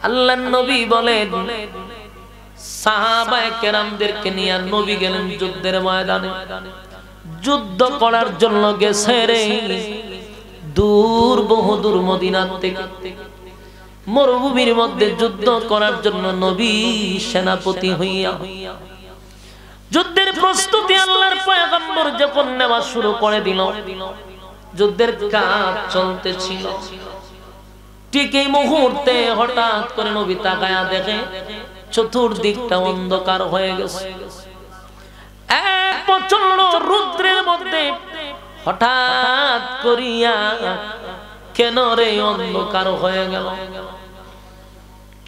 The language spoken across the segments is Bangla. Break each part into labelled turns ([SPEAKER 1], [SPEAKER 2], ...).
[SPEAKER 1] আল্লাহর নবী বলেন সাহাবায়ে কেরামদেরকে নিয়ে নবী গেলেন যুদ্ধের ময়দানে। যুদ্ধ করার জন্য গেছে রে দূর বহুদূর মদিনা থেকে, মরুভূমির মধ্যে যুদ্ধ করার জন্য নবী সেনাপতি হইয়া যুদ্ধের প্রস্তুতি আল্লাহর পয়গম্বর যখন নেওয়া শুরু করে দিল, যুদ্ধের কাজ চলতেছিল। ঠিক এই মুহূর্তে হঠাৎ করে নবী তাকায়া দেখে চতুর্দিকটা অন্ধকার হয়ে গেছে। এক প্রচন্ড রুদ্রের মধ্যে হঠাৎ করিয়া কেন রে অন্ধকার হয়ে গেল?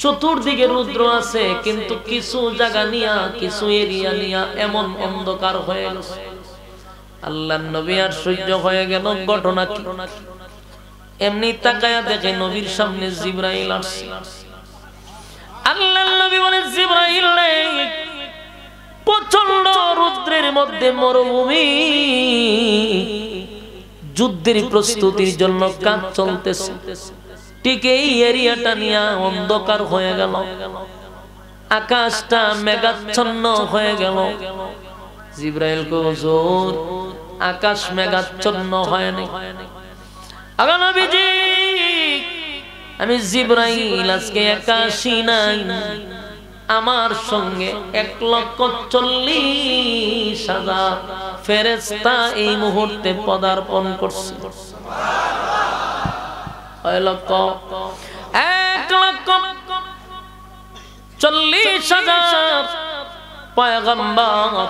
[SPEAKER 1] চতুর্দিকে রুদ্র আছে, কিন্তু কিছু জায়গা নিয়া কিছু এরিয়া নিয়া এমন অন্ধকার হয়ে গেছে। আল্লাহর নবী আর সহ্য হয়ে গেল, ঘটনা কি? এমনি তাকায়া দেখে নবীর সামনে জিবরাইল আসছে। আল্লাহর নবী বলে, জিবরাইল রে, প্রচন্ড রুদ্রের মধ্যে মরুভূমি, যুদ্ধের প্রস্তুতির জন্য কাজ চলতেছে, ঠিক এই এরিয়াটা নিয়ে অন্ধকার হয়ে গেল, আকাশটা মেঘাচ্ছন্ন হয়ে গেল। জিবরাইল কো হুজুর, আকাশ মেঘাচ্ছন্ন হয় নাই। আগা নবীজি, আমি জিবরাইল আজকে একা আসি নাই, আমার সঙ্গে 1,40,000 ফেরেশতা এই মুহূর্তে পদার্পণ করছে। 1,40,000 পয়গম্বর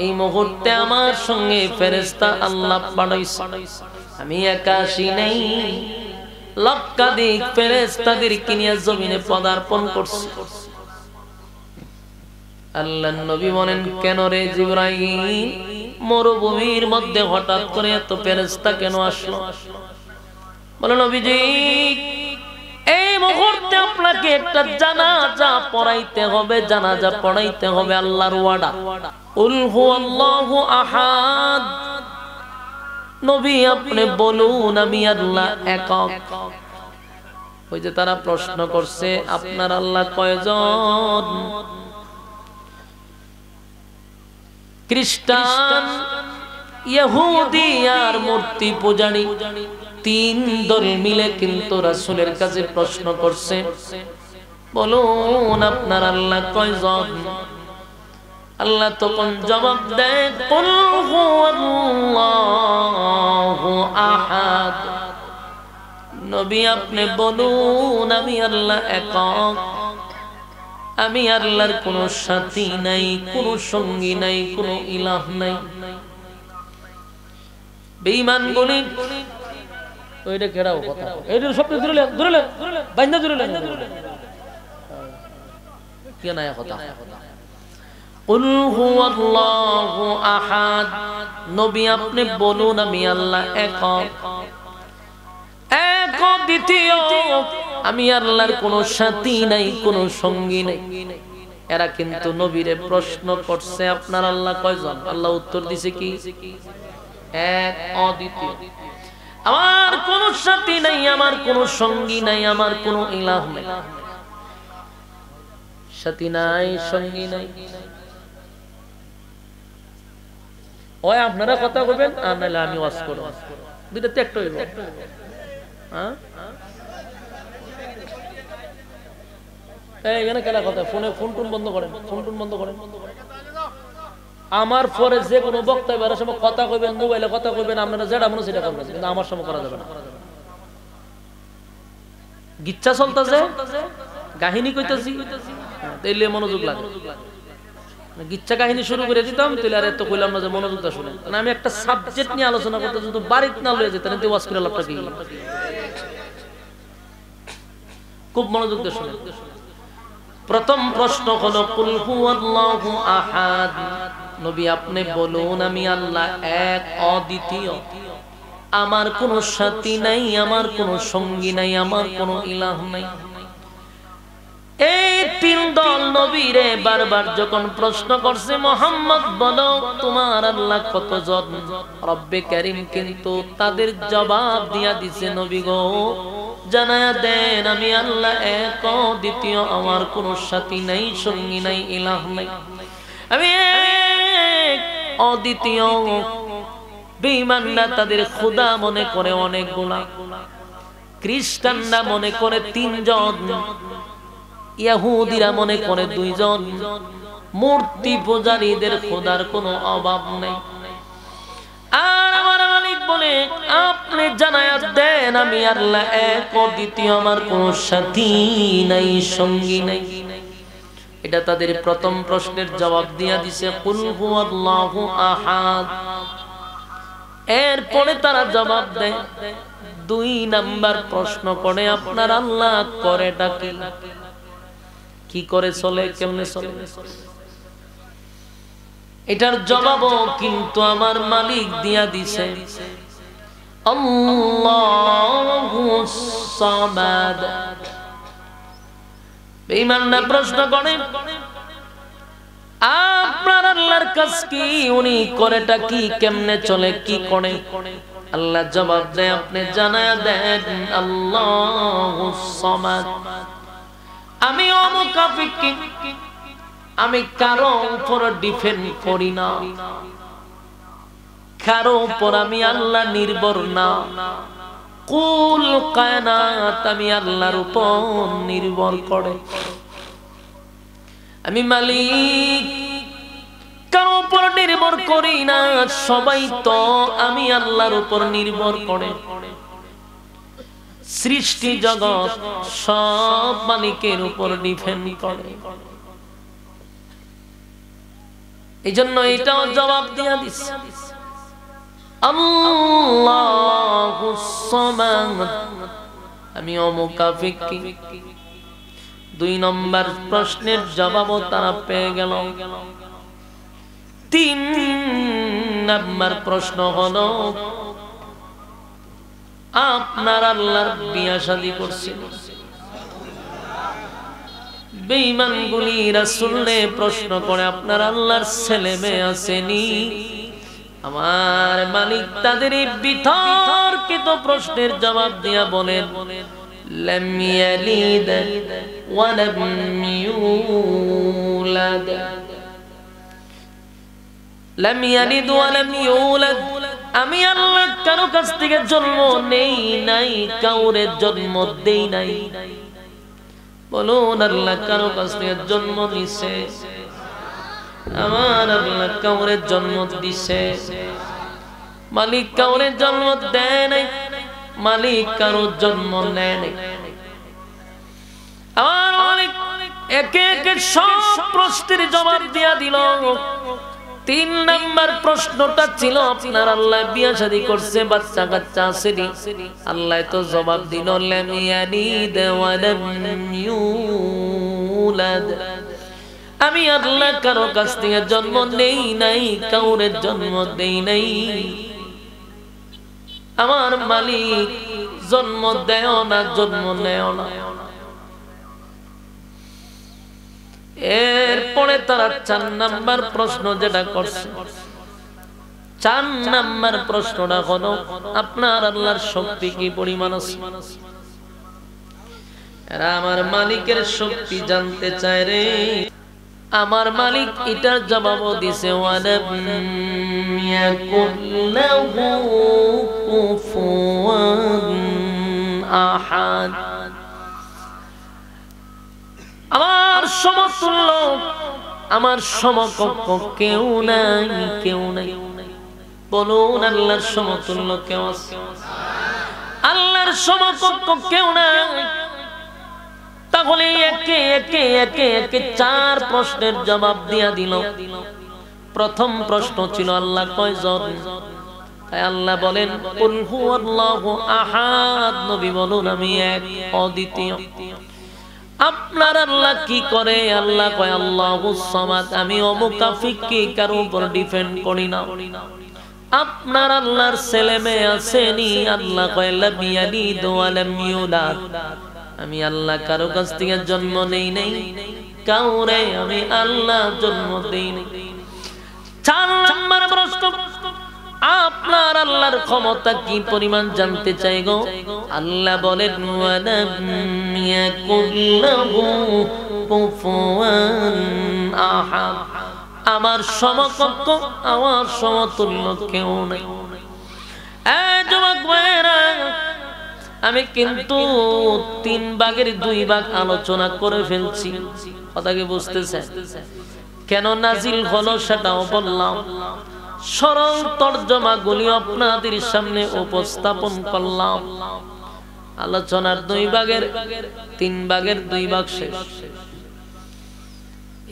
[SPEAKER 1] এই মুহূর্তে আমার সঙ্গে ফেরেশতা আল্লাহ পাঠাইছে। আমি একা আসি নাই, লক্ষাধিক ফেরেশতাদেরকে নিয়ে জমিনে পদার্পণ করছে। আল্লাহর নবী বলেন, কেন রে জিবরাইল, মরুভূমির মধ্যে হঠাৎ করে এত ফেরেশতা কেন আসলো? বলে, নবীজি, এই মুহূর্তে আপনাকে একটা জানাজা পড়াইতে হবে, জানাজা পড়াইতে হবে। আল্লাহর ওয়াদা, কুল হুয়াল্লাহু আহাদ। নবী আপনি বলুন আমি আল্লাহ একক। ওই যে তারা প্রশ্ন করছে, আপনার আল্লাহ কয়জন? খ্রিস্টান, ইহুদি আর মূর্তি পূজারী, তিন দল মিলে কিন্তু রাসূলের কাছে প্রশ্ন করছে, বলুন আপনার আল্লাহ কয়জন? আল্লাহ তখন জবাব দেয়, কুল হুয়াল্লাহু আহাদ। নবী আপনি বলুন আমি আল্লাহ একক, আমি আল্লাহর কোনো সাথী নাই, কোনো সঙ্গী নাই, কোনো ইলাহ নাই। বেঈমানগুলি ওইটা কেড়াও কথা, এইটা সব দূরে দূরে বাইন্দা দূরে কি না কথা। কুল হুয়াল্লাহু আহাদ। নবী আপনি বলুন আমি আল্লাহ একক, এক দ্বিতীয়, আমি আল্লাহর কোনো সাথী নাই, কোনো সঙ্গী নাই। এরা কিন্তু নবীরে প্রশ্ন করছে, আপনার আল্লাহ কয়জন? আল্লাহ উত্তর দিছে কি? এক, অদ্বিতীয়। আমার কোনো সাথী নাই, আমার কোনো সঙ্গী নাই, আমার কোনো ইলাহ নাই। সাথী নাই, সঙ্গী নাই। ওই আপনারা কথা বলবেন আর নাহলে আমি ওয়াজ করব, দুইটাতে একটা হইব। হ্যাঁ, এখানে কেনা কথা, ফোন টোন বন্ধ করেন, ফোন টোন বন্ধ করেন। আমার পরে যে কোনো বক্তব্য সময় কথা কইবেন, মোবাইলে কথা কইবেন, আপনারা যেটা মনে সেটা করবেন, কিন্তু আমার সময় করা যাবে না। গিচ্ছা চলতেছে, কাহিনী কইতেছি, তাইলে মনোযোগ লাগে। গিচ্ছা কাহিনী শুরু করে দিতাম, তাহলে আর এত কইলাম না যে মনোযোগটা শুনেন। আমি একটা সাবজেক্ট নিয়ে আলোচনা করতে যদি বাড়িতে না লয়ে যেতেন, ওয়াজ করে লাভটা কি? খুব মনোযোগ দিয়ে শুনেন। প্রথম প্রশ্ন হলো, কুল হুয়াল্লাহু আহাদ। নবী আপনি বলুন আমি আল্লাহ এক, অদ্বিতীয়, আমার কোনো সাথী নাই, আমার কোনো সঙ্গী নাই, আমার কোনো ইলাহ নাই। এই তিন দল নবীরে বারবার যখন প্রশ্ন করছে, মুহাম্মদ বলো তোমার আল্লাহ কতজন? রব্বে কারীম কিন্তু তাদের জবাব দিয়া দিছে, নবী গো জানায়া দেন আমি আল্লাহ এক, দ্বিতীয় আমার কোনো সাথী নাই, সঙ্গী নাই, ইলাহ নাই, আমি এক, অদ্বিতীয়। বেঈমানরা তাদের খোদা মনে করে অনেকগুলা, খ্রিস্টানরা মনে করে 3 জন, ইহুদিরা মনে করে 2 জন। মূর্তি পূজারীদের খোদার কোনো অভাব নেই। আর আমার মালিক বলে আপনি জানায়া দেন আমি আল্লাহ এক, দ্বিতীয় আমার কোনো সাথী নাই, সঙ্গী নাই। এটা তাদের প্রথম প্রশ্নের জবাব দিয়া দিছে কুল হুয়াল্লাহু আহাদ। এরপরে তারা জবাব দেয় 2 নাম্বার প্রশ্ন করে আপনার আল্লাহ করেটা কি করে চলে, কেমনে চলে? এটার জবাবও কিন্তু আমার মালিক দিয়া দিছে আল্লাহুস সামাদ। বেঈমানরা প্রশ্ন করে আপনার আল্লাহর কাজ কি, উনি করেটা কি, কেমনে চলে, কি করে? আল্লাহ জবাব দেয় আপনি জানায়া দেন আল্লাহুস সামাদ। আমি অমুকাফিক, আমি কারো উপর ডিপেন্ড করি না, কারো উপর আমি আল্লাহ নির্ভর না। কুল কায়নাত আমি আল্লাহর উপর নির্ভর করে। আমি মালিক, কারো উপর নির্ভর করি না, সবাই তো আমি আল্লাহর উপর নির্ভর করে। সৃষ্টি জগৎ সব মালিকের উপর ডিপেন্ড করে। এই জন্য এটাও জবাব দিয়া দিচ্ছে আল্লাহুস সামাদ, আমি অমুকাফিক। 2 নম্বর প্রশ্নের জবাবও তারা পেয়ে গেল। 3 নম্বর প্রশ্ন হলো আপনার আল্লাহর বিয়া শাদী করছিল? বেঈমানগুলি রাসূলকে প্রশ্ন করে আপনার আল্লাহর ছেলে মেয়ে আসেনি? আমার মালিক তাদের এই বিতর্কিত প্রশ্নের জবাব দিয়া বলেন লাম ইয়ালিদ ওয়া লাম ইউলাদ, লাম ইয়ালিদ ওয়া লাম ইউলাদ। আমি আল্লাহ কারো কাছ থেকে জন্ম নেই নাই, কাউরে জন্ম দেই নাই। বলুন আল্লাহ কারো কাছ থেকে জন্ম নিছে? আমার আল্লাহ কাউরে জন্ম দিছে? মালিক কাউরে জন্ম দেয় নাই, মালিক কারো জন্ম নেয় নাই। আমার মালিক একে একে সব প্রশ্নের জবাব দিয়া দিল। 3 নাম্বার প্রশ্নটা ছিল আপনার আল্লাহ বিয়া শাদী করছে, বাচ্চা কাচ্চা আসেনি? আল্লাহ তো জবাব দিল লাম ইয়ালিদ ওয়া লাম ইউলাদ, আমি আল্লাহ কারো কাছ থেকে জন্ম নেই নাই, কাউরে জন্ম দেই নাই। আমার মালিক জন্ম দেয় না, জন্ম নেয় না। এরপরে তারা 4 নাম্বার প্রশ্ন যেটা করছে, 4 নাম্বার প্রশ্নটা হলো আপনার আল্লাহর শক্তি কি পরিমাণ আছে? এরা আমার মালিকের শক্তি জানতে চায় রে। আমার মালিক এটার জবাবও দিছে ওয়ালাম ইয়াকুল লাহু কুফুয়ান আহাদ, আমার সমতুল্য, আমার সমকক্ষ কেউ নাই, কেউ নাই। বলুন আল্লাহর সমতুল্য কেউ আছে? আল্লাহর সমকক্ষ কেউ নাই। তাহলে একে একে একে একে 4 প্রশ্নের জবাব দিয়া দিল। প্রথম প্রশ্ন ছিল আল্লাহ কয়জন? তাই আল্লাহ বলেন কুল হুয়াল্লাহু আহাদ, নবী বলুন আমি এক, অদ্বিতীয়। আপনার আল্লাহ কি করে? আল্লাহ কয় আল্লাহুস সামাদ, আমি অমুকাফিক, কারো উপর ডিপেন্ড করি না। আপনার আল্লাহর ছেলে মেয়ে আসেনি? আল্লাহ কয় লাম ইয়ালিদ ওয়া লাম ইউলাদ, আমি আল্লাহ কারো কাছ থেকে জন্ম নেই নাই, কাউরে আমি আল্লাহ জন্ম দেই নাই। 4 নম্বর প্রশ্ন আপনার আল্লাহর ক্ষমতা কি পরিমাণ জানতে চাই গো। আল্লাহ বলেন ওয়ালাম ইয়াকুল্লাহু কুফুয়ান আহাদ, আমার সমকক্ষ, আমার সমতুল্য কেউ নাই। যুবক ভাইরা, আমি কিন্তু 3 ভাগের 2 ভাগ আলোচনা করে ফেলছি, কথা কি বুঝতেছেন? কেন নাজিল হলো সেটাও বললাম, সরল তর্জমা গুলি আপনাদের সামনে উপস্থাপন করলাম। আলোচনার 2 ভাগের 3 ভাগের 2 ভাগ শেষ।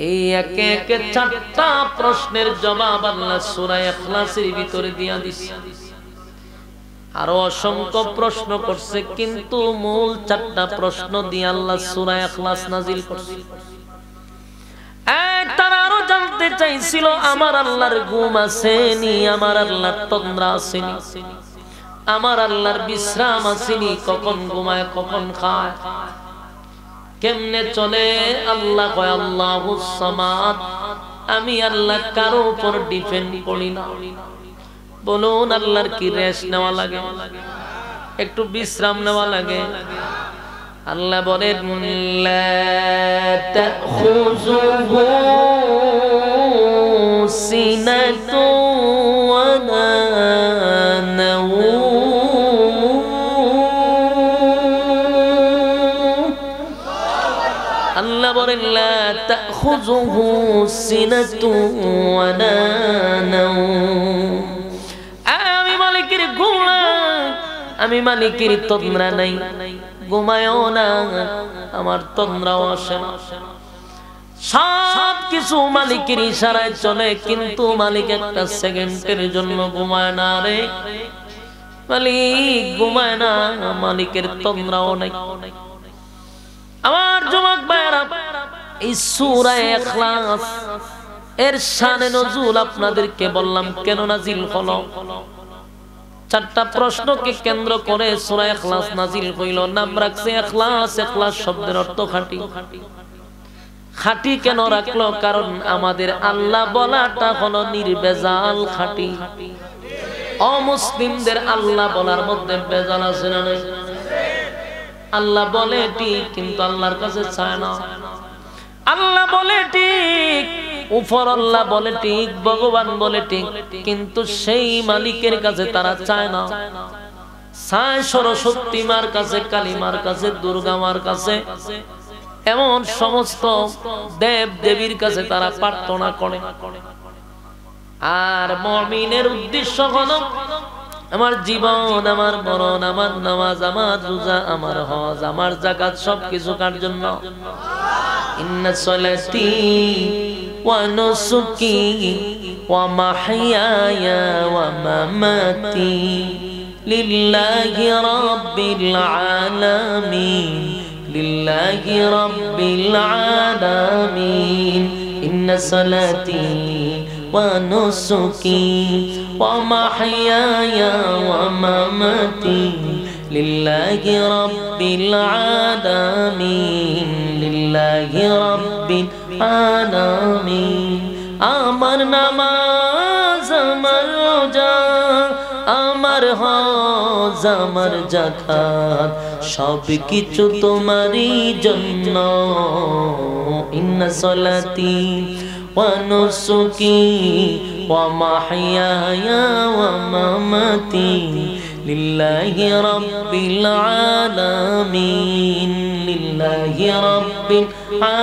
[SPEAKER 1] এই একে একে 4টা প্রশ্নের জবাব আল্লাহ সূরা ইখলাসের ভিতরে দিয়া দিছে। আরো অসংখ্য প্রশ্ন করছে, কিন্তু মূল 4টা প্রশ্ন দিয়ে আল্লাহ সূরা ইখলাস নাজিল করছে। তারা আরো জানতে চাইছিল আমার আল্লাহর ঘুম আসেনি, আমার আল্লাহর তন্দ্রা আসেনি, আমার আল্লাহর বিশ্রাম আসেনি, কখন ঘুমায় কখন খায় কেমনে চলে। আল্লাহ কয় আল্লাহুস সামাদ, আমি আল্লাহ কারো উপর ডিপেন্ড করি না। বলুন আল্লাহর কি রেস্ট নেওয়া লাগে, একটু বিশ্রাম নেওয়া লাগে? আল্লাহ বলেন লা তাখুযুহু সিনাতু ওয়ালা নাওম। আল্লাহ বলেন লা তাখুযুহু সিনাতু ওয়ালা নাওম, আমি মালিকের ঘুম নাই, আমি মালিকের তন্দ্রা নাই, ঘুমায়ও না, আমার তন্দ্রাও আসে না। সব কিছু মালিকের ইশারায় চলে, কিন্তু মালিক একটা সেকেন্ডের জন্য ঘুমায় না রে, মালিক ঘুমায় না, মালিকের তন্দ্রাও নাই। আমার যুবক ভাইরা, এই সূরা ইখলাস এর শানে নজুল আপনাদেরকে বললাম কেন নাজিল হলো। 4টা প্রশ্নকে কেন্দ্র করে সূরা ইখলাস নাজিল হইল। নাম রাখছে ইখলাস। ইখলাস শব্দের অর্থ খাঁটি। খাঁটি কেন রাখলো? কারণ আমাদের আল্লাহ বলাটা হলো নির্ভেজাল খাঁটি। অমুসলিমদের আল্লাহ বলার মধ্যে ভেজাল আছে না নাই? আল্লাহ বলে ঠিক, কিন্তু আল্লাহর কাছে চায় না। আল্লাহ বলে ঠিক, উপর আল্লাহ বলে ঠিক, ভগবান বলে ঠিক, কিন্তু সেই মালিকের কাছে তারা চায় না। চায় সরস্বতী মার কাছে, কালী মার কাছে, দুর্গা মার কাছে, এমন সমস্ত দেব দেবীর কাছে তারা প্রার্থনা করে। আর মুমিনের উদ্দেশ্য হলো আমার জীবন, আমার মরণ, আমার নামাজ, আমার রোজা, আমার হজ, আমার যাকাত সবকিছু কার জন্য? ইন্না সলাতি ওয়া নুসুকি ওয়া মাহইয়ায়া ওয়া মামাতি লিল্লাহি রাব্বিল আলামিন, লিল্লাহি রাব্বিল আলামিন। ইন্না সলাতি ওয়া নুসুকি ওয়া মাহইয়ায়া ওয়া মামাতি লিল্লাহি রাব্বিল আলামিন, লিল্লাহি রাব্বিল আলামিন। আমার নামাজ, আমার রোজা, আমার হজ, আমার যাকাত সবকিছু তোমারই জন্য। ইন্না সলাতি ওয়া নুসুকি ওয়া মাহইয়ায়া ওয়া মামাতি লিল্লাহি রাব্বিল আলামিন, লিল্লাহি রাব্বিল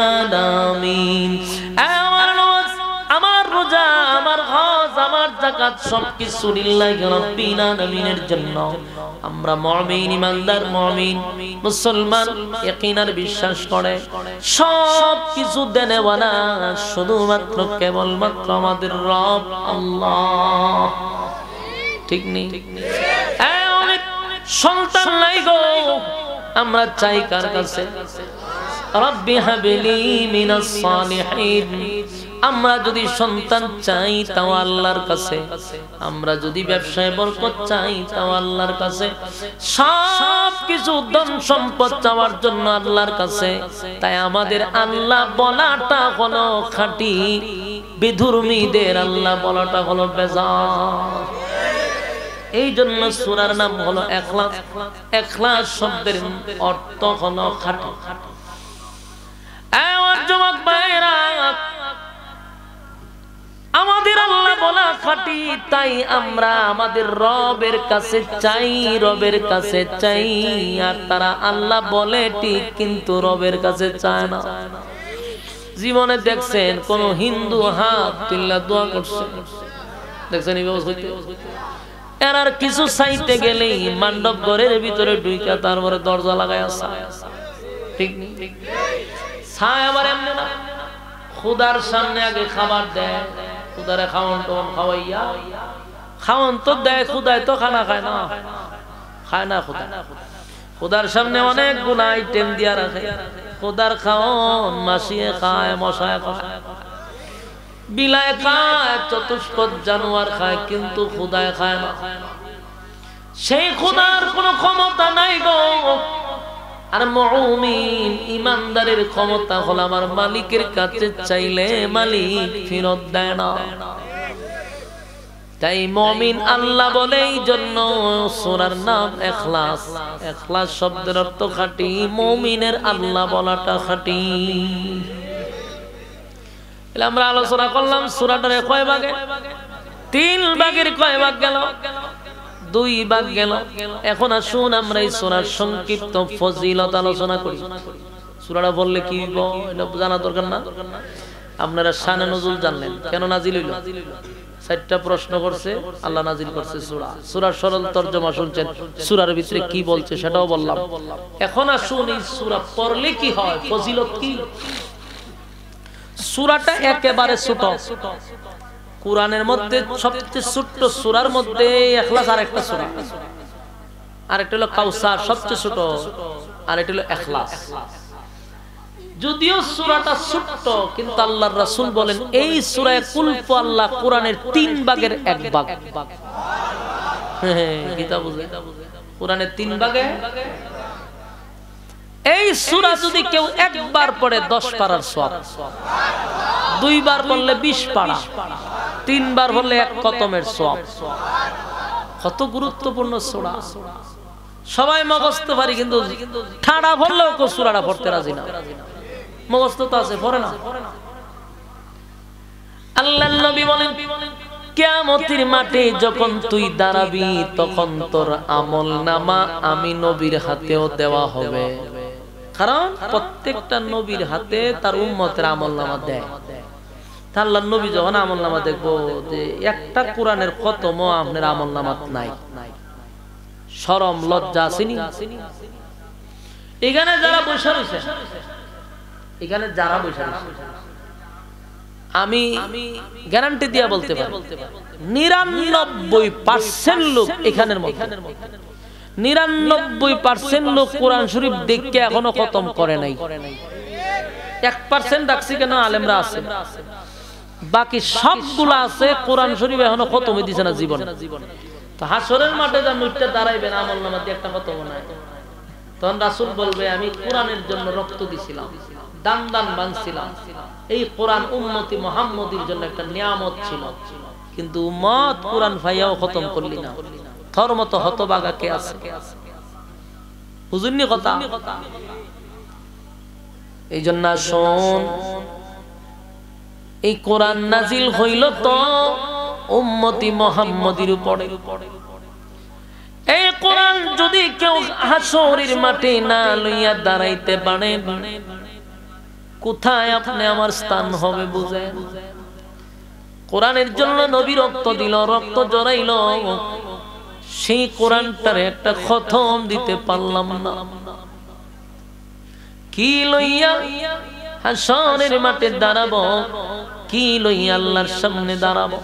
[SPEAKER 1] আলামিন। আমার রোজা, আমার হজ, আমার যাকাত সবকিছু লিল্লাহি রাব্বিল আলামিনের জন্য। আমরা মুমিন, ইমানদার মুমিন মুসলমান ইয়াকিনার বিশ্বাস করে সব কিছু দেনেওয়ালা শুধুমাত্র কেবলমাত্র আমাদের রব আল্লাহ। ঠিক নেই? সন্তান নাই গো, আমরা চাই কার কাছে? রব্বি হাবলি মিনাস সালিহিন। আমরা যদি সন্তান চাই তাও আল্লাহর কাছে, আমরা যদি ব্যবসায় বরকত চাই তাও আল্লাহর কাছে, সব কিছু ধন সম্পদ চাওয়ার জন্য আল্লাহর কাছে। তাই আমাদের আল্লাহ বলাটা হলো খাঁটি, বিধর্মীদের আল্লাহ বলাটা হলো বেজাল। এই জন্য সূরার নাম হলো ইখলাস। ইখলাস শব্দের অর্থ হলো খাঁটি। আমার যুবক ভাইরা, আমাদের আল্লাহ বলা খাঁটি, তাই আমরা আমাদের রবের কাছে চাই, রবের কাছে চাই। আর তারা আল্লাহ বলে ঠিক, কিন্তু রবের কাছে চায় না। জীবনে দেখছেন কোন হিন্দু হাত তুল্লা দোয়া করছে? দেখছেন এই ব্যবস্থা হইতে? এর আর কিছু চাইতে গেলেই মণ্ডপ ঘরের ভিতরে ঢুইকা তারপরে দরজা লাগাই আছে। ঠিক নেই? ছায় আবার এমনি না, খুদার সামনে আগে খাবার দেয়, খুদারে খাওয়ান টাওয়ান খাওয়াইয়া, খাওয়ান তো দেয়, খুদায় তো খানা খায় না, খায় না খুদা। খুদার সামনে অনেকগুলো আইটেম দিয়া রাখে, খুদার খাওয়ান মাসিয়ে খায়, মশায় খায়, বিলায় খায়, চতুষ্পদ জানোয়ার খায়, কিন্তু খুদায় খায় না। সেই খুদার কোনো ক্ষমতা নাই গো। আর মুমিন ইমানদারের ক্ষমতা হলো আমার মালিকের কাছে চাইলে মালিক ফেরত দেয় না। তাই মুমিন আল্লাহ বলে, এই জন্য সূরার নাম ইখলাস। ইখলাস শব্দের অর্থ খাঁটি, মুমিনের আল্লাহ বলাটা খাঁটি। আমরা আলোচনা করলাম সূরাটার কয় ভাগে? 3 ভাগের কয় ভাগ গেল? 2 ভাগ গেল। এখন আসুন আমরা এই সূরার সংক্ষিপ্ত ফজিলত আলোচনা করি। সূরাটা বললে কি হইব এটা জানা দরকার না? আপনারা শানে নজুল জানলেন, কেন নাজিল হইল? 4টা প্রশ্ন করছে, আল্লাহ নাজিল করছে সূরা। সূরার সরল তরজমা শুনছেন, সূরার ভিতরে কি বলছে সেটাও বললাম। এখন আসুন এই সূরা পড়লে কি হয়, ফজিলত কি? সূরাটা একেবারে ছোট। কোরআনের মধ্যে সবচেয়ে ছোট সূরার মধ্যে ইখলাস আর একটা সূরা, আরেকটা হলো কাউসার, সবচেয়ে ছোট, আর এটা হলো ইখলাস। যদিও সূরাটা ছোট, কিন্তু আল্লাহর রাসূল বলেন এই সূরায়ে কুল হু আল্লাহ কোরআনের 3 ভাগের 1 ভাগ। কিতাব বুঝে কোরআনের 3 ভাগে। এই সূরা যদি কেউ একবার পড়ে 10 পারার সওয়াব, 2 বার পড়লে 20 পারা, 3 বার পড়লে 1 খতমের সওয়াব। কত গুরুত্বপূর্ণ সূরা। সবাই মুখস্থ পারি, কিন্তু ঠাড়া পড়লেও কেউ সূরাটা পড়তে রাজি না। মুখস্থ তো আছে, পড়ে না। আল্লাহর নবী বলেন, কিয়ামতের মাঠে যখন তুই দাঁড়াবি, তখন তোর আমলনামা আমি নবীর হাতেও দেওয়া হবে। কারণ প্রত্যেকটা নবীর হাতে তার উম্মতের আমলনামা দেয়। আল্লাহর নবী যখন আমলনামা দেখবো যে একটা কোরআনের খতমও আপনার আমলনামাত নাই, শরম লজ্জা আসেনি? এখানে যারা বসে রয়েছে, এখানে যারা বসে রয়েছে, আমি গ্যারান্টি দিয়া বলতে পারি 99% লোক এখানের মধ্যে 99% লোক কোরআন শরীফ দেখে এখনো খতম করে নাই। 1% রাখছি কেন, আলেমরা আছে, বাকি সবগুলা আছে কোরআন শরীফ এখনো খতম দিছে না জীবনে। তো হাসরের মাঠে যা নুটটা দাঁড়াইবেন, আমলনামা দিয়ে একটা খতম নাই, তখন রাসূল বলবে আমি কোরআনের জন্য রক্ত দিছিলাম, দান দান বানছিলাম, এই কোরআন উম্মতি মুহাম্মদীর জন্য একটা নিয়ামত ছিল, কিন্তু উম্মত কোরআন ভাইয়াও খতম করলি না, তোর মতো হতভাগা কে আছে? বুঝুননি কথা? এই জন্য শোন, এই কোরআন নাজিল হইল তো উম্মতি মুহাম্মদীর উপরে। এই কোরআন যদি কেউ হাসরের মাঠে না লইয়া দাঁড়াইতে পারে, কোথায় আপনি আমার স্থান হবে বুঝেন? কোরআনের জন্য নবী রক্ত দিল, রক্ত জড়াইল, সেই কোরআনটার একটা খতম দিতে পারলাম না। কি লইয়া হাসরের মাঠে দাঁড়াবো, কি লইয়া আল্লাহর সামনে দাঁড়াবো,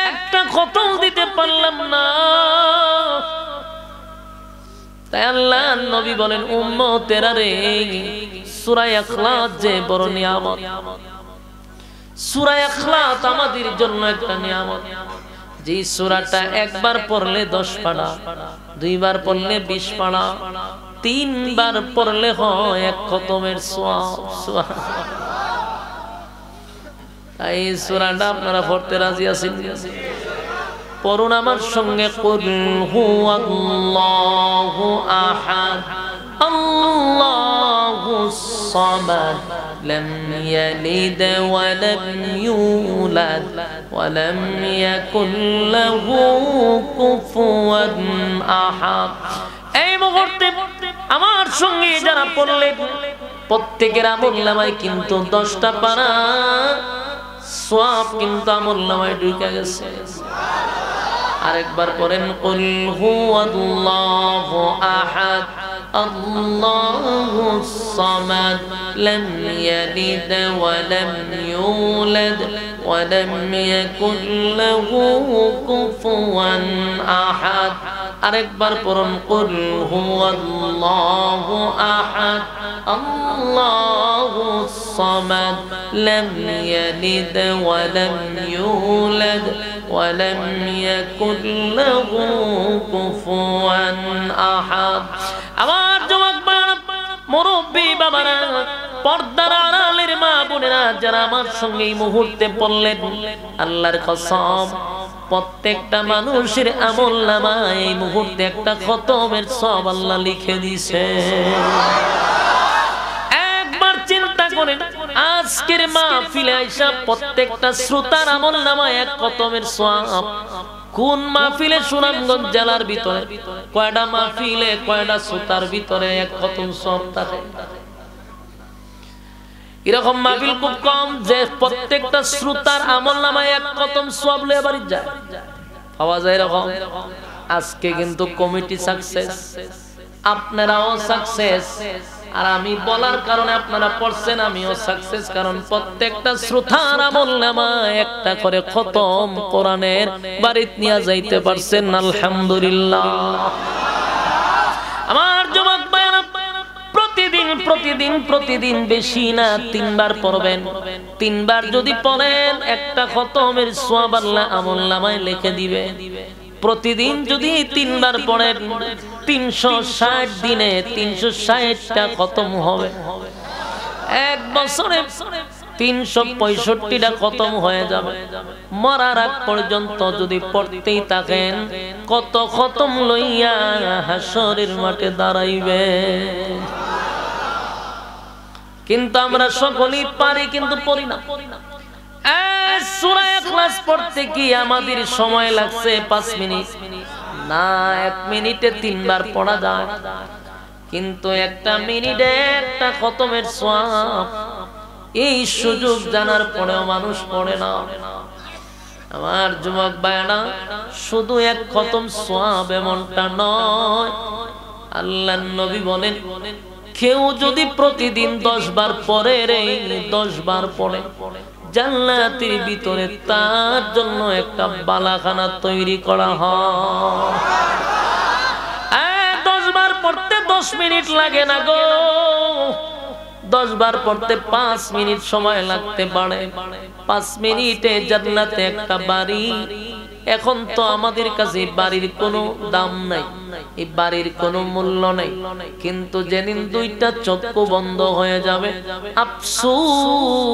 [SPEAKER 1] একটা খতম দিতে পারলাম না। তাই আল্লাহ নবী বলেন, উম্মতেরা রে, সূরা ইখলাস যে বড় নিয়ামত। সূরা ইখলাস আমাদের জন্য একটা নিয়ামত। যে সূরাটা একবার পড়লে 10 পারা, 2 বার পড়লে 20 পারা, 3 বার পড়লে হয় 1 খতমের সওয়াব। তাই সূরাটা আপনারা পড়তে রাজি আছেন? পড়ুন আমার সঙ্গে কুল হুয়াল্লাহু আহাদ আল্লাহুস সামাদ লাম ইয়ালিদ ওয়া লাম ইউলাদ ওয়া লাম ইয়াকুল লাহু কুফুয়ান আহাদ। এই মুহূর্তে আমার সঙ্গে যারা পড়লেন প্রত্যেকের আমলনামায় কিন্তু 10টা পারা সওয়াব কিন্তু আমলনামায় ঢুকে গেছে। আরেকবার পড়েন কুল হুয়াল্লাহু আহাদ আল্লাহুস সামাদ লাম ইয়ালিদ ওয়া লাম ইউলাদ ওয়া লাম ইয়াকুল লাহু কুফুয়ান আহাদ। আরেকবার পড়ুন কুল হুয়াল্লাহু আহাদ আল্লাহুস সামাদ লাম ইয়ালিদ ওয়া লাম ইউলাদ ওয়া লাম ইয়াকুল লাহু কুফুয়ান আহাদ। আমার যুবক মুরব্বী বাবারা, পর্দার আড়ালের মা বোনেরা যারা আমার সঙ্গে এই মুহূর্তে পড়লেন, আল্লাহর কসম প্রত্যেকটা মানুষের আমলনামায় এই মুহূর্তে একটা খতমের সওয়াব আল্লাহ লিখে দিয়েছে। একবার চিন্তা করেন, আজকের মাহফিলে আইসা প্রত্যেকটা শ্রোতার আমলনামায় এক খতমের সওয়াব। কোন মাহফিলে? সুনামগঞ্জ জেলার ভিতরে কয়টা মাহফিলে কয়টা শ্রোতার ভিতরে এক খতম সওয়াব থাকে? এরকম মাহফিল খুব কম যে প্রত্যেকটা শ্রোতার আমলনামায় এক খতম সওয়াব লয়ে বাড়ি যায়, পাওয়া যায় এরকম। আজকে কিন্তু কমিটি সাকসেস, আপনারাও সাকসেস, আর আমি বলার কারণে আপনারা পড়ছেন, আমিও সাকসেস, কারণ প্রত্যেকটা শ্রোতার আমলনামায় একটা করে খতম কোরআনের বাড়িতে নিয়ে যাইতে পারছেন, আলহামদুলিল্লাহ। আমার যুবক ভাইরা, প্রতিদিন বেশি না 3 বার পড়বেন। 3 বার যদি পড়েন একটা খতমের সওয়াব আল্লাহ আমলনামায় লিখে দিবে। প্রতিদিন যদি 3 বার পড়েন 360 দিনে 360টা খতম হবে। এক বছরে 365টা খতম হয়ে যাবে। মরার আগ পর্যন্ত যদি পড়তেই থাকেন, কত খতম লইয়া হাসরের মাঠে দাঁড়াইবে। কিন্তু আমরা সকলেই পারি, কিন্তু পড়ি না। সূরা ইখলাস পড়তে কি আমাদের সময় লাগছে 5 মিনিট? না, 1 মিনিটে 3 বার পড়া যায়, কিন্তু 1 মিনিটে একটা খতমের সওয়াব। এই সুযোগ জানার পরেও মানুষ পড়ে না। আমার যুবক ভাইরা, শুধু এক খতম সওয়াব এমনটা নয়। আল্লাহর নবী বলেন, কেউ যদি প্রতিদিন 10 বার পড়ে, 10 বার পড়ে, জান্নাতের ভিতরে তার জন্য একটা বালাখানা তৈরি করা হয়। 10 বার পড়তে 10 মিনিট লাগে না গো, 10 বার পড়তে 5 মিনিট সময় লাগতে পারে। 5 মিনিটে জান্নাতে একটা বাড়ি। এখন তো আমাদের কাছে বাড়ির কোনো দাম নাই, এই বাড়ির কোনো মূল্য নাই, কিন্তু যেদিন 2টা চক্ষু বন্ধ হয়ে যাবে, আফসোস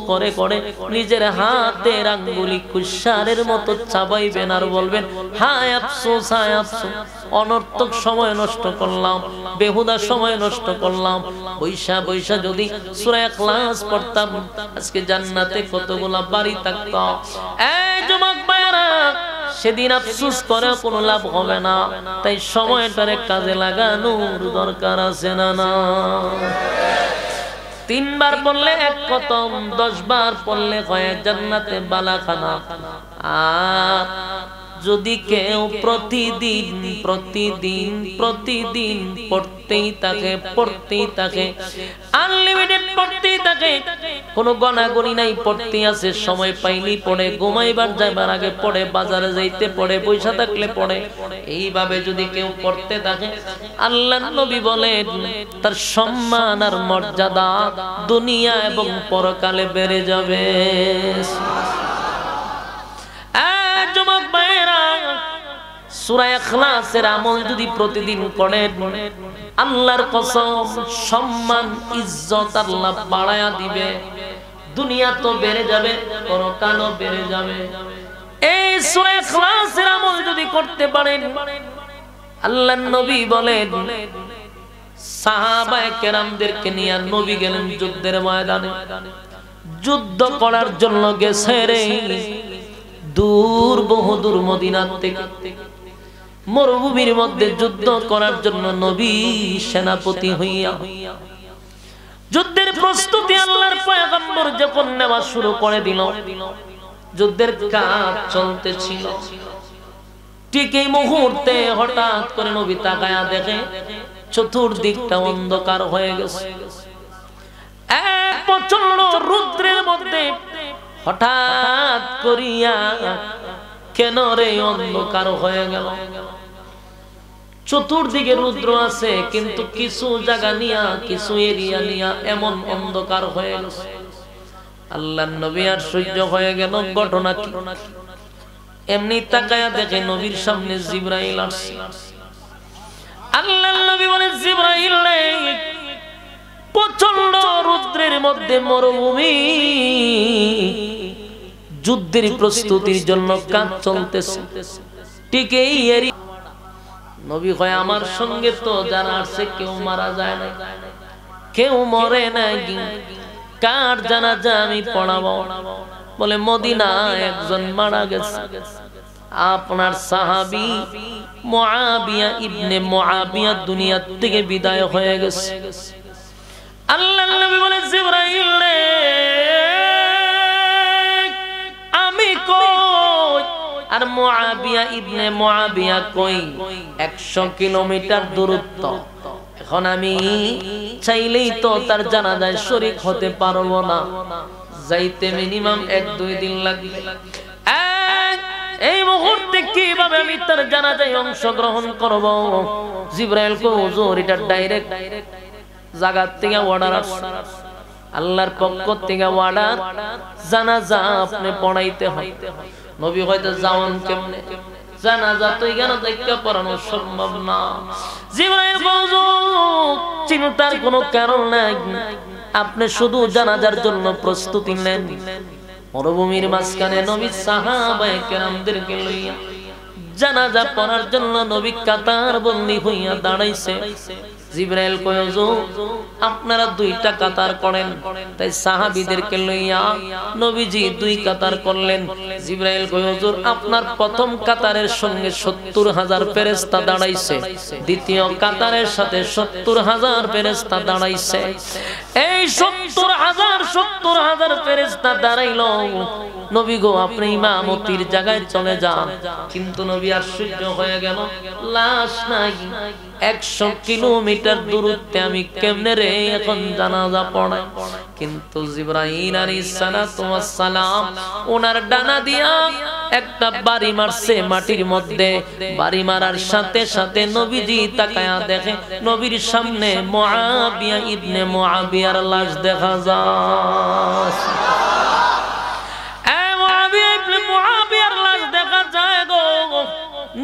[SPEAKER 1] করে করে নিজের হাতের আঙ্গুলি কুশারের মতো চাবাইবেন আর বলবেন, হায় আফসোস, হায় আফসোস, অনর্থক সময় নষ্ট করলাম, বেহুদা সময় নষ্ট করলাম। বৈশা বৈশা যদি সূরা ইখলাস পড়তাম, আজকে জান্নাতে কতগুলা বাড়ি থাকতো। এই যুবক ভাইরা, সেদিন আফসোস করে কোনো লাভ হবে না। তাই সময়টারে কাজে লাগানোর দরকার আছে না? না, 3 বার পড়লে এক খতম, 10 বার পড়লে হয় জান্নাতে বালাখানা। আর যদি কেউ প্রতিদিন পড়তেই থাকে, আনলিমিটেড পড়তেই থাকে, কোনো গণাগণি নাই, পড়তে আছে, সময় পাইলেই পড়ে, ঘুমাইবার যাইবার আগে পড়ে, বাজারে যাইতে পড়ে, পয়সা থাকলে পড়ে, এইভাবে যদি কেউ পড়তে থাকে, আল্লাহর নবী বলেন তার সম্মান আর মর্যাদা দুনিয়া এবং পরকালে বেড়ে যাবে। যুবক ভাইরা, সূরা ইখলাসের আমল যদি প্রতিদিন পড়েন, আল্লাহর কসম সম্মান ইজ্জত আল্লাহ বাড়ায়া দিবে। দুনিয়া তো বেড়ে যাবে, পরকালও বেড়ে যাবে। এই সূরা ইখলাসের আমল যদি করতে পারেন, আল্লাহর নবী বলেন সাহাবায়ে কেরামদেরকে নিয়ে নবী গেলেন যুদ্ধের ময়দানে। যুদ্ধ করার জন্য গেছে রে দূর, বহুদূর মদিনা থেকে মরুভূমির মধ্যে যুদ্ধ করার জন্য নবী সেনাপতি হইয়া যুদ্ধের প্রস্তুতি আল্লাহর পয়গম্বর যখন নেওয়া শুরু করে দিল, যুদ্ধের কাজ চলতেছিল। ঠিক এই মুহূর্তে হঠাৎ করে নবী তাকায়া দেখে চতুর্দিকটা অন্ধকার হয়ে গেছে। এক প্রচন্ড রুদ্রের মধ্যে হঠাৎ করিয়া কেন রে অন্ধকার হয়ে গেল? চতুর্দিকে রুদ্র আছে, কিন্তু কিছু জায়গা নিয়া, কিছু এরিয়া নিয়া এমন অন্ধকার হয়ে গেছে। আল্লাহর নবী আর সহ্য হয়ে গেল। ঘটনা কি? এমনি তাকায়া দেখে নবীর সামনে জিবরাইল আসছে। আল্লাহর নবী বলে, জিবরাইল রে, প্রচন্ড রুদ্রের মধ্যে মরুভূমি, যুদ্ধের প্রস্তুতির জন্য কাজ চলতেছে। ঠিক এই এরিয়া। নবী কয়, আমার সঙ্গে তো যারা আছে কেউ মারা যায় না, কেউ মরে নাই, কার জানাজা আমি পড়াবো? বলে, মদিনায় একজন মারা গেছে, আপনার সাহাবী মুআবিয়া ইবনে মুআবিয়া দুনিয়া থেকে বিদায় হয়ে গেছে। আল্লাহর নবী বলে, জিবরাইল রে, আমি কই আর মুআবিয়া ইবনে মুআবিয়া কই? 100 কিলোমিটার দূরত্ব। এখন আমি চাইলেই তো তার জানাজায় শরীক হতে পারবো না, যাইতে মিনিমাম 1-2 দিন লাগবে। এই মুহূর্তে কিভাবে আমি তার জানাজায় অংশগ্রহণ করব? জিবরাইল কো, হুজুর, এটা ডাইরেক্ট জায়গা থেকে অর্ডার আসছে, আল্লাহর পক্ষ থেকে অর্ডার, জানাজা আপনি পড়াইতে হয়। নবী হয়তো যাওয়ান কেমনে? জানাজা তো এখানে দেখতে পড়ানো সম্ভব না। জিবরাইল কো, হুজুর, চিন্তার কোনো কারণ নাই, আপনি শুধু জানাজার জন্য প্রস্তুতি নেন। মরুভূমির মাঝখানে নবী সাহাবায়ে কেরামদেরকে লইয়া জানাজা পড়ার জন্য নবী কাতার বন্দী হইয়া দাঁড়াইছে। জিবরাইল কয়, হুজুর, আপনারা 2টা কাতার করেন। তাই সাহাবীদেরকে লইয়া নবীজি 2 কাতার করলেন। জিবরাইল কয়, হুজুর, আপনার প্রথম কাতারের সঙ্গে 70,000 ফেরেশতা দাঁড়াইছে, দ্বিতীয় কাতারের সাথে 70,000 ফেরেশতা দাঁড়াইছে। এই 70,000 ফেরেশতা দাঁড়াইলো। নবী গো, আপনি ইমামতির জায়গায় চলে যান। কিন্তু নবী আশ্চর্য হয়ে গেল, লাশ নাই, 100 কিলোমিটার দূরত্বে আমি কেমনে রে এখন জানাজা পড়াই? কিন্তু জিবরাইল আলাইহিস সালাতু ওয়াস সালাম ওনার ডানা দিয়া একটা বাড়ি মারছে মাটির মধ্যে। বাড়ি মারার সাথে সাথে নবীজি তাকায়া দেখে নবীর সামনে মুআবিয়া ইবনে মুআবিয়ার লাশ দেখা যায়। মুআবিয়ার লাশ দেখা যায় গো,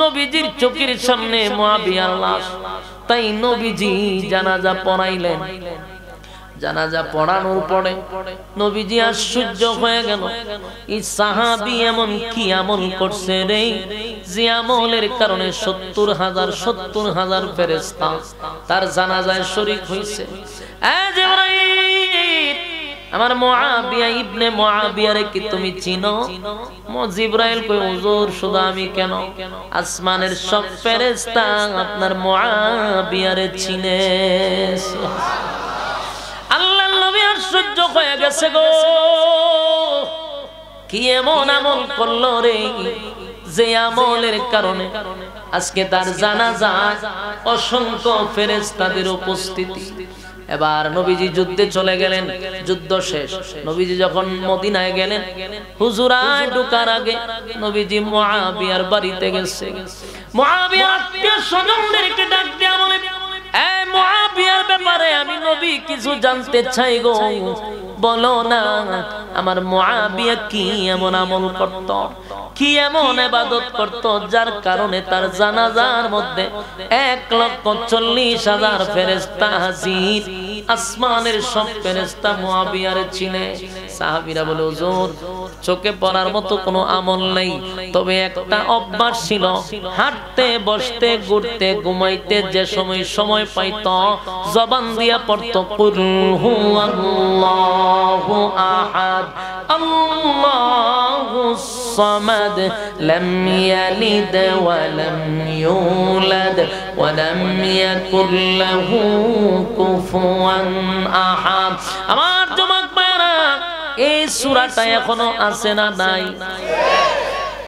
[SPEAKER 1] নবীজির চোখের সামনে মুআবিয়ার লাশ। তাই নবীজি জানাজা পড়াইলেন। জানাজা পড়ানোর পরে নবীজি আশ্চর্য হয়ে গেল, এই সাহাবী এমন কি আমল করছে রে, যে আমলের কারণে 70,000 ফেরেশতা তার জানাজায় শরীক হইছে। আমার মুআবিয়া ইবনে মুআবিয়ারে কি তুমি চিনো? জিবরাইল কই, হুজুর, শুধু আমি কেন, আসমানের সব ফেরেশতা আপনার মুআবিয়ারে চিনে। আল্লাহর নবী আশ্চর্য হয়ে গেছে গো, কি এমন আমল করলো রে, যে আমলের কারণে আজকে তার জানাজায় অসংখ্য ফেরেশতাদের উপস্থিতি। এবার নবীজি যুদ্ধে চলে গেলেন। যুদ্ধ শেষ, নবীজি যখন মদিনায় গেলেন, হুজুরায় ঢোকার আগে নবীজি মুআবিয়ার বাড়িতে গেছে। মুআবিয়া আত্মীয়-স্বজনদেরকে ডাক দিয়া বলে, এই মুআবিয়ার ব্যাপারে আমি নবী কিছু জানতে চাই গো, বলো না। আমার মুআবিয়া কি এমন আমল করত, কি এমন ইবাদত করত যার কারণে তার জানাজার মধ্যে 1,40,000 ফেরেশতা হাজির। আসমানের সব ফেরেশতা মুআবিয়ার চিনে। সাহাবীরা বলে হুজুর চোখে পড়ার মতো কোনো আমল নেই, তবে একটা অভ্যাস ছিল, হাঁটতে বসতে ঘুরতে ঘুমাইতে যে সময় পাইতো জবান দিয়া পড়তো কুল হুয়াল্লাহু আহাদ আল্লাহুস সামাদ লাম ইয়ালিদ ওয়া লাম ইউলাদ ওয়া লাম ইয়াকুল লাহু কুফুয়ান আহাদ। আমার জমাক ভাইরা, এই সূরাটা এখনো আছে না নাই?